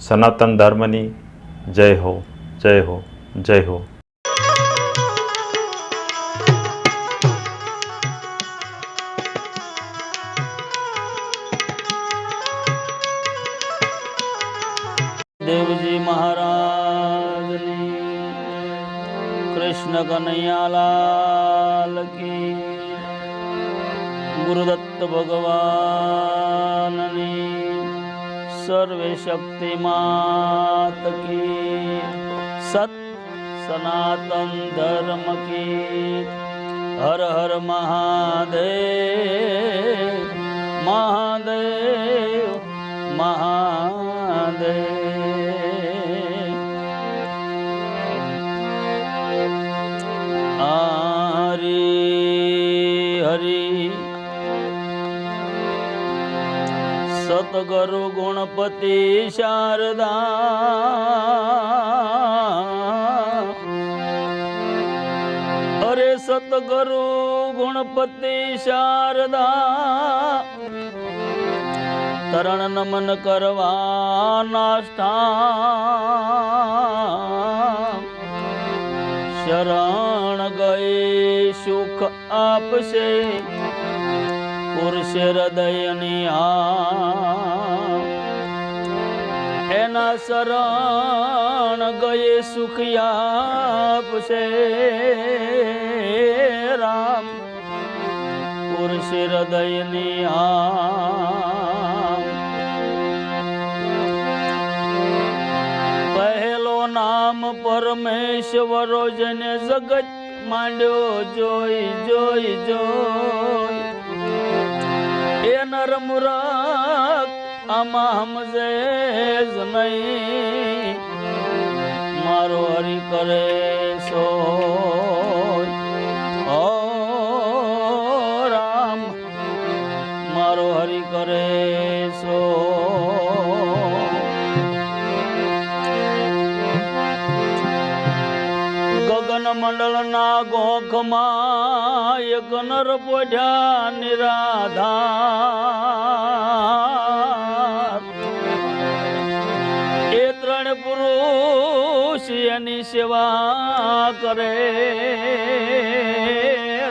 સનાતન ધર્મની જય હો, જય હો, જય હો. દેવજી મહારાજની, કૃષ્ણ કનૈયાલાલ કી, ગુરુદત્ત ભગવાનની, સર્વે શક્તિ માત કી, સત સનાતન ધર્મ કી. હર હર મહાદેવ, મહાદેવ, મહાદેવ. સતગુરુ ગુણપતિ શારદા, અરે સતગુરુ ગુણપતિ શારદા, તરણ નમન કરવાના સ્થાન. શરણ ગઈ સુખ આપશે પુરુષ હૃદયની એના શરણ ગયે સુખ આપશે રામ. પુરુષ હૃદયની પહેલો નામ પરમેશ્વરો જેને જગત માંડ્યો જોઈ જોઈ જોઈ, એ નર મુરખ આમાં સમજે જ નહીં. મારો હરિ કરે સોય, ઓ રામ, મારો હરિ કરે સો. ગગન મંડળ ના ગોખમાં એક નર પોઢ્યા નિરાધાર. એ ત્રણ પુરુષ એની સેવા કરે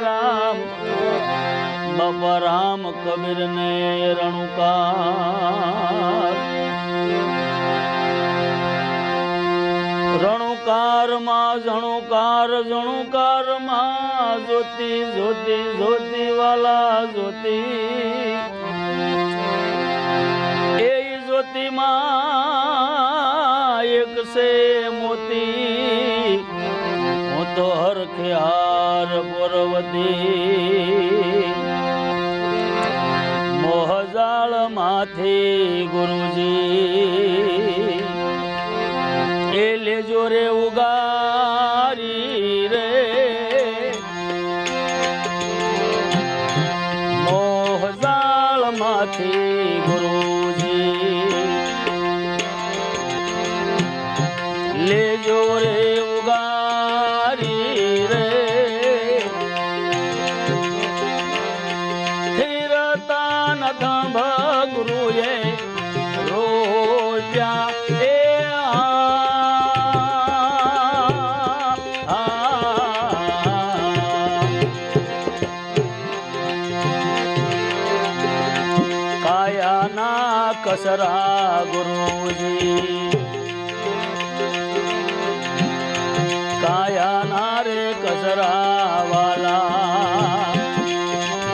રામ. બાબા રામ કબીર ને રણુકાર, રણુકાર માં જણુકાર, જણુકાર માં જ્યોતિ, જ્યોતિ જ્યોતિ વાલા જ્યોતિ. એ જ્યોતિ માં એક છે મોતી, હું તો હરખે હાર પર્વતી. મોહજાળ માંથી ગુરુજી એ લેજો રે ઉગારી રે. મોહજાળ માંથી ગુરુજી લેજો રે ઉગારી રે. સ્થિરતા ન થંભ ગુરુએ રોજ્યા એ કસરા ગુરુજી. કાયા ના રે કસરા વાલા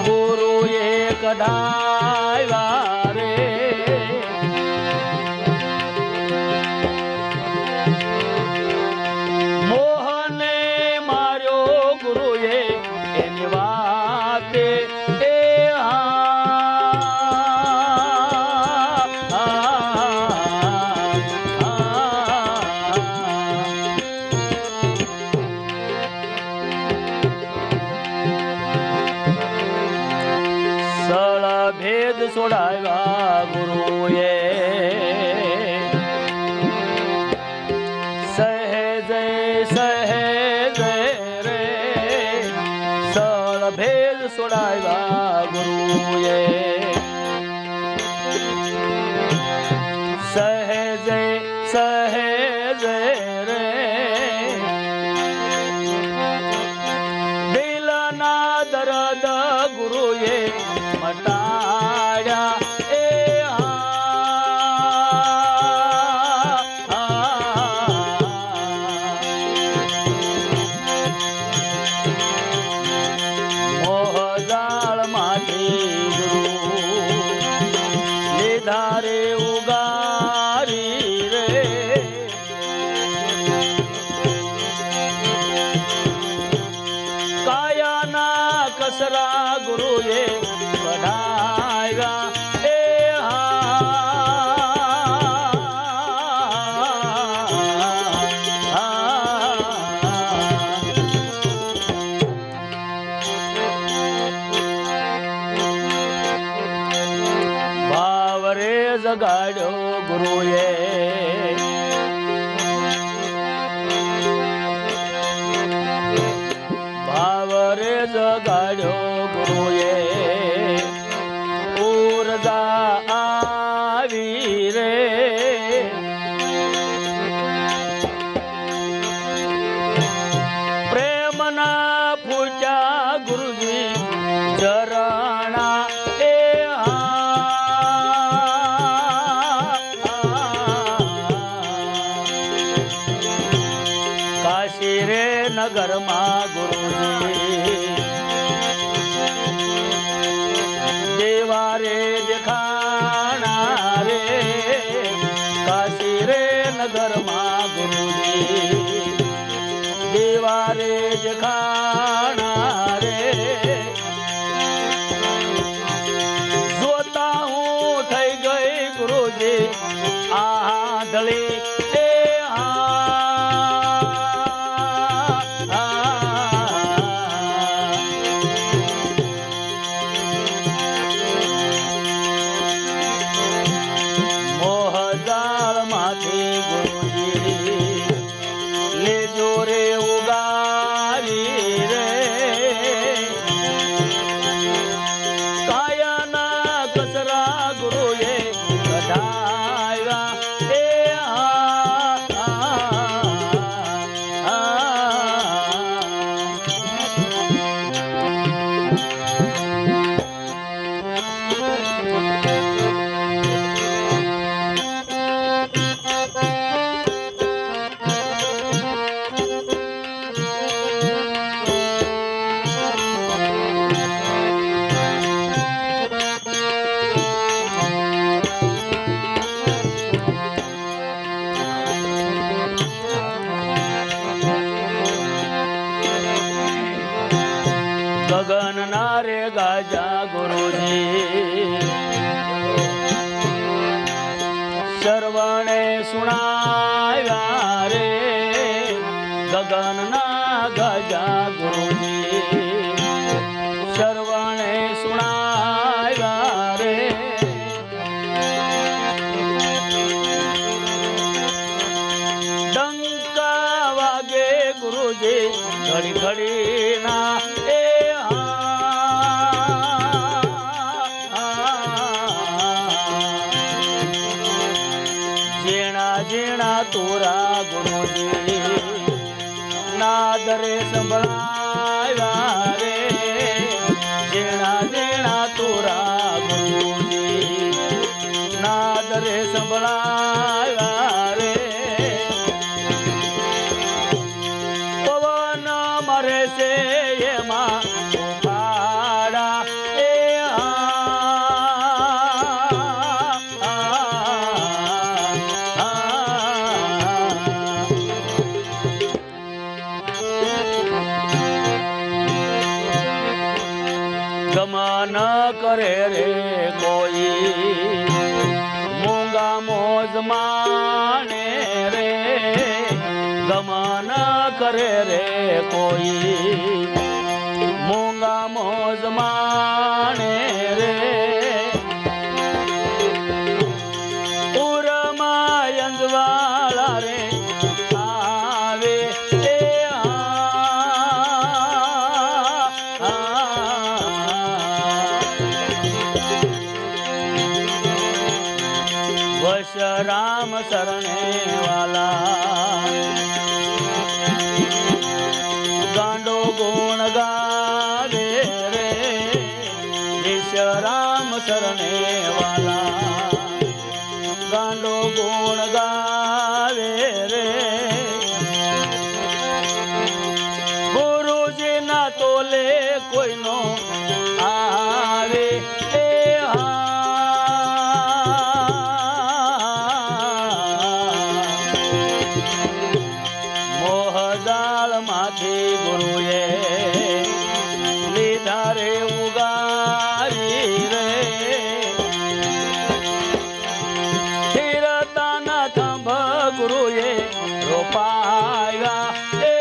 ગુરુએ કઢાવ્યા રે. મોહને માર્યો ગુરુએ એની વાતે ભેદ છોડાવ્યા ગુરુએ. સહેજ સહેજ રે સળ ભેદ છોડાવ્યા ગુરુએ. સહેજ દરદ ગુરુએ મટાડ્યા એ મોહજાળ માંથી ગુરુ લીધા રે ઉગારી રે કાયાના કસરા ગુરુએ કઢાવ્યા એ ભાવ રે જગાડ્યો ગુરુએ ભાવ રે જગાડ્યો ગુરુએ ઉર્જા આવી રે પ્રેમના ફૂટ્યા ગુરુજી ચરણા એ કાશી રે નગરમાં ગુરુજી દેવારે દેખાણા રે કાશી રે નગરમાં ગુરુજી દેવારે દેખાણા રે જોતા હું થઈ ગઈ ગુરુજી આંધળી એ મોહજાળ માંથી ગુરુજી લેજો રે ઉગારી રે કાયાના કસરા ગુરુએ કઢાવ્યા એ ગગન ના રે ગાજા ગુરુજી શરવણે સુણાવ્યા રે ગગન ના ગાજા ગુરુજી શરવણે સુણાવ્યા રે ડંકા વાગે ગુરુજી ઘડી ઘડી ના એ ઝીણા ઝીણા તોરા ગુરુજી નાદ રે સંભળાવ્યા રે ઝીણા ઝીણા તોરા ગુરુજી નાદ રે સંભળાવ્યા રે પવન મરે છે એમાં ઉફાળા એ ગમન કરે રે કોઈ મૂંગા મોજ માણે રે ગમન કરે રે કોઈ મૂંગા મોજ માણે રે ઉરમાં અંજવાળા રે આવે એ વશ રામ શરણે વાલા ગાંડો ગુણ ગાવે બોલે કોઈનો આવે એ મોહદાળ માંથી ગુરુએ લીધા રે ઉગારી રે સ્થિરતાના થંભ ગુરુએ રોપાયા એ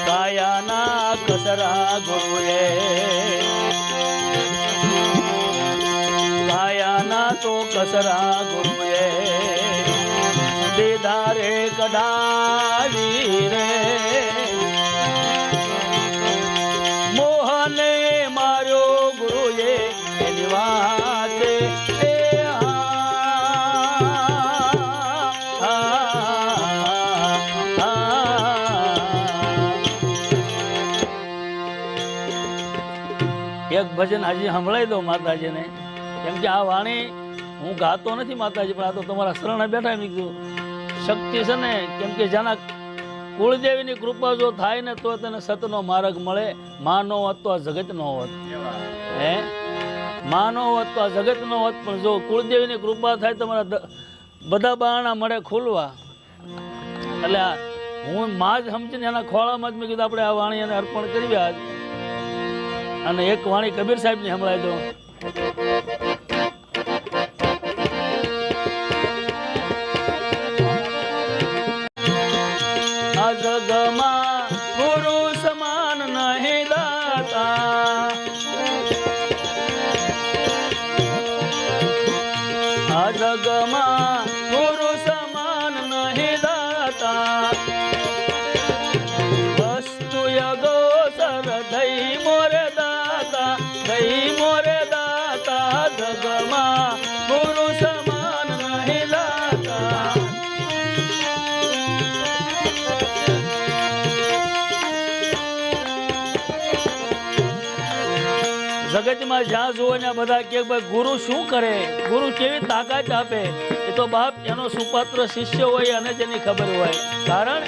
કાયાના કસરા ગુરુએ કાયાના તો કસરા ગુરુએ દીધા રે કઢાવી રે મોહને માર્યો ગુરુએ એની વાતે એ એક ભજન હજી સંભળાઈ દો માતાજીને, કેમ કે આ વાણી હું ગાતો નથી માતાજી, પણ આ તો તમારા શરણે બેઠા એમ કીધું શક્તિ છે ને, કેમ કે જેના કુળદેવીની કૃપા જો થાય ને તો તેને સતનો માર્ગ મળે. માં નો હોત તો આ જગત નો હોત, હે માં નો હોત તો આ જગત નો હોત, પણ જો કુળદેવીની કૃપા થાય તમારા બધા બારણા મળે ખુલવા. એટલે હું માં જ સમજીને એના ખોળામાં જ મેં કીધું આપણે આ વાણી એને અર્પણ કરવી આજ. અને એક વાણી કબીર સાહેબની સંભળાઈ દો. આ જગમાં ગુરુ સમાન નહીં દાતા, આ જગમાં ગુરુ સમાન નહીં દાતા, વસ્તુ અગોચર દઈ મોરે દાતા, દઈ મોરે દાતા, જગમાં ગુરુ સમાન નહીં દાતા. જગતમાં જ્યાં જુઓ ને બધા કે ભાઈ ગુરુ શું કરે, ગુરુ કેવી તાકાત આપે, એ તો બાપ એનો સુપાત્ર શિષ્ય હોય અને જેની ખબર હોય. કારણ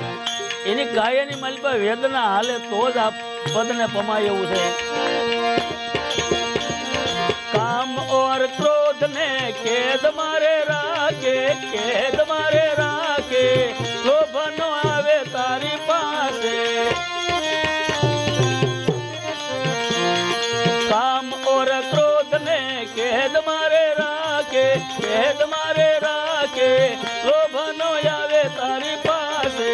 એની કાયાની માલિકા વેદના હાલે તો જ આ પદને પમાય એવું છે. કામ ઓર ક્રોધ ને કેદ મારે રાખે, કેદ મારે રાખે, લોભ નો આવે તારી પાસે. કામ ઓર ક્રોધ ને કેદ મારે રાખે, કેદ મારે રાખે, લોભ નો આવે તારી પાસે.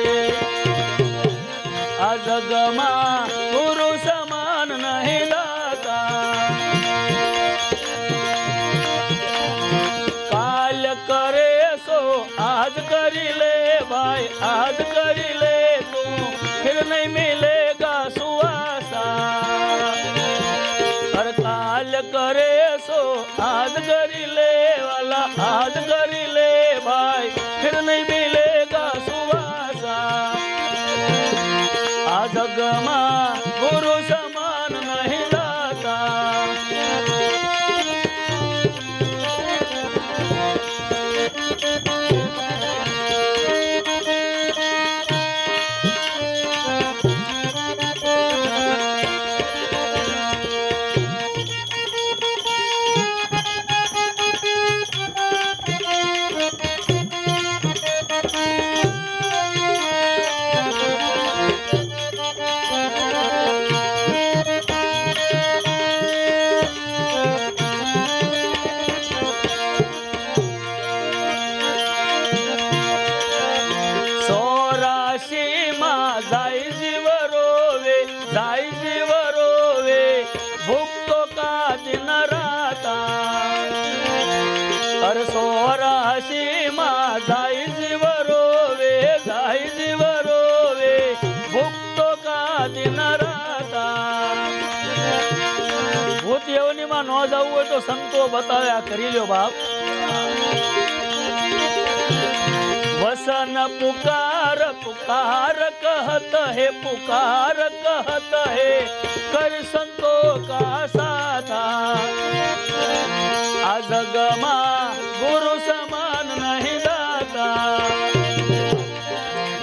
આ જગમાં ગુરુ સમાન નહીં દાતા, કાલ કરે સો આજ કરી લે ભાઈ, આજ કરી લે તું ફિર નહીં મિલેગા સુવાસા. હર કાલ કરે સો આજ કરી લે વાલા, આજ કરી લે ભાઈ ફિર નહીં મિલેગા સુવાસા. આ જગમાં ગુરુ સમાન નહીં દાતા. ભૂતયોનીમાં ન જવું હોય તો સંતો બતાવે આ કરી લ્યો બાપ. वसन पुकार पुकार कहत है, पुकार कहत है, कर संतो का साथा. आ जगमा गुरु समान नहीं दाता,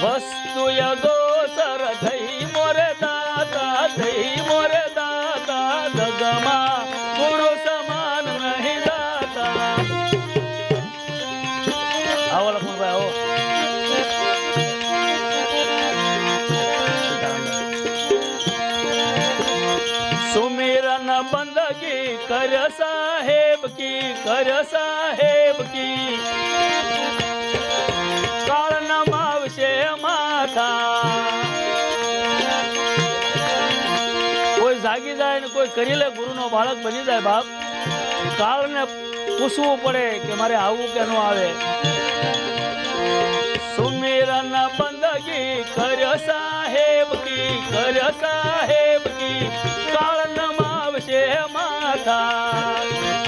વસ્તુ અગોચર થઈ મોરે દાતા થઈ મોરે દાતા જગમાં ગુરુ સમાન નહીં દાતા. આવો લક્ષ્મણભાઈ આવો. સુમિરન બંદગી કર સાહેબ કી કાળ નમાવશે માથા. કોઈ જાગી જાય ને કોઈ કરી લે ગુરુનો બાળક બની જાય બાપ, કાળને પૂછવું પડે કે મારે આવું કે ન આવે. સુમિરન બંદગી કર સાહેબ કી કાળ નમાવશે માથા.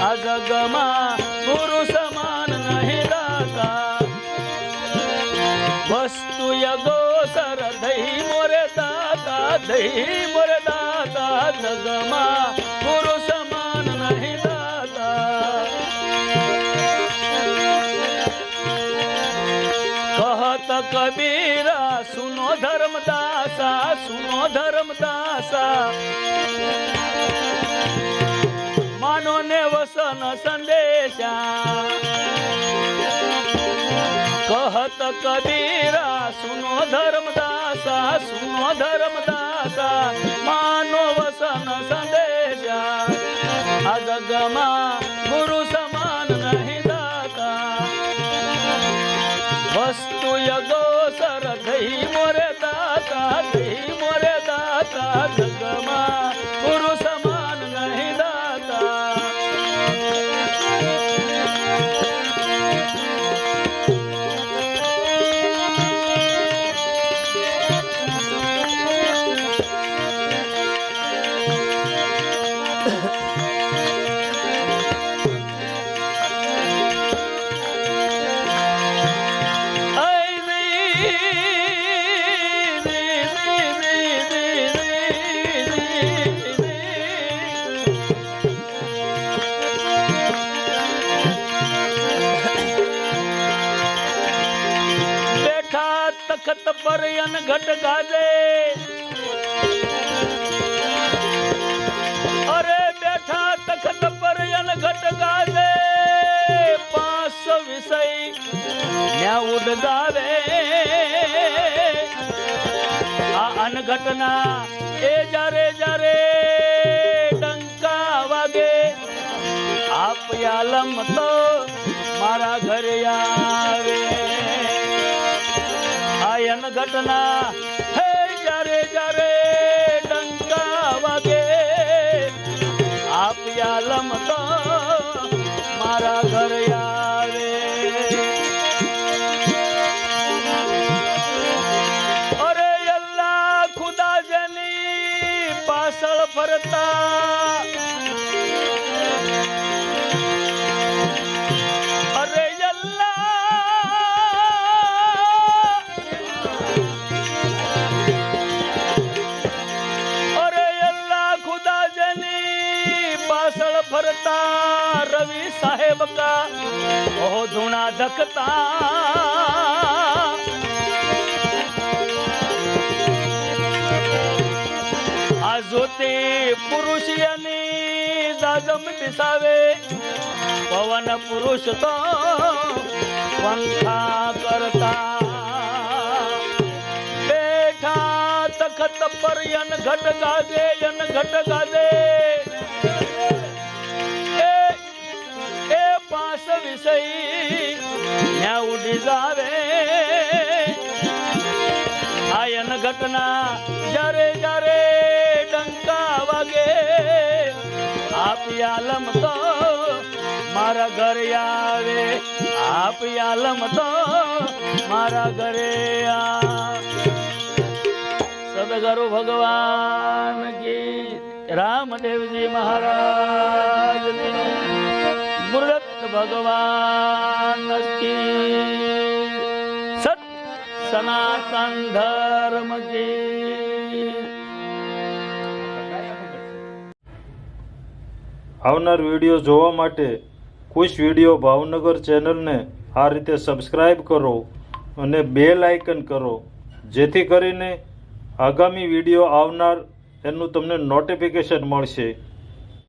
આ જગમાં ગુરુ સમાન નહીં દાતા. વસ્તુ અગોચર દહી મોરે દાતા જગમાં ગુરુ સમાન નહીં દાતા. કહત કબીરા સુનો ધર્મદાસા માનો ને વસન સંદેશા. કહત કબીરા સુનો ધર્મદાસા માનો વસન સંદેશા. આ જગમાં ગુરુ સમાન નહીં દાતા. વસ્તુ અગોચર થઈ મોરે દાતા જગમાં ગુરુ સમાન નહીં દાતા. તખત પર અનઘટ ગાજે, અરે બેઠા તખત પર અનઘટ ગાજે. 500 વિષય ન્યા ઉડગાવે. આ અનઘટના એ જ્યારે ડંકા વાગે, આપ આલમ તો મારા ઘરે આવે. આયન ઘટના હે જ્યારે ડંકા વાગે, આપ આલમ તો મારા ઘર આવે. અરે અલ્લાહ ખુદા જેની પાછળ ફરતા, અરે फरता रवि साहेब का ओ धुना धकता. आ ज्योति पुरुषियानी दाजम दिसावे, पवन पुरुष तो पंखा करता. बेठा तखत पर यन घट गाजे વિષય ન્યા ઉડી જાવે. આયન ઘટના જ્યારે ડંકા વાગે, આપ આલમ તો મારા ઘરે આવે. આપ આલમ તો મારા ઘરે આવે. સદગુરુ ભગવાન કી, રામદેવજી મહારાજ ગુરુદત્ત ભગવાન કી, સત સનાતન ધર્મ કી. આવનાર વિડીયો જોવા માટે ખુશ વિડીયો ભાવનગર ચેનલને આ રીતે સબસ્ક્રાઈબ કરો અને બેલ આઇકન કરો, જેથી કરીને આગામી વિડીયો આવનાર એનું તમને નોટિફિકેશન મળશે.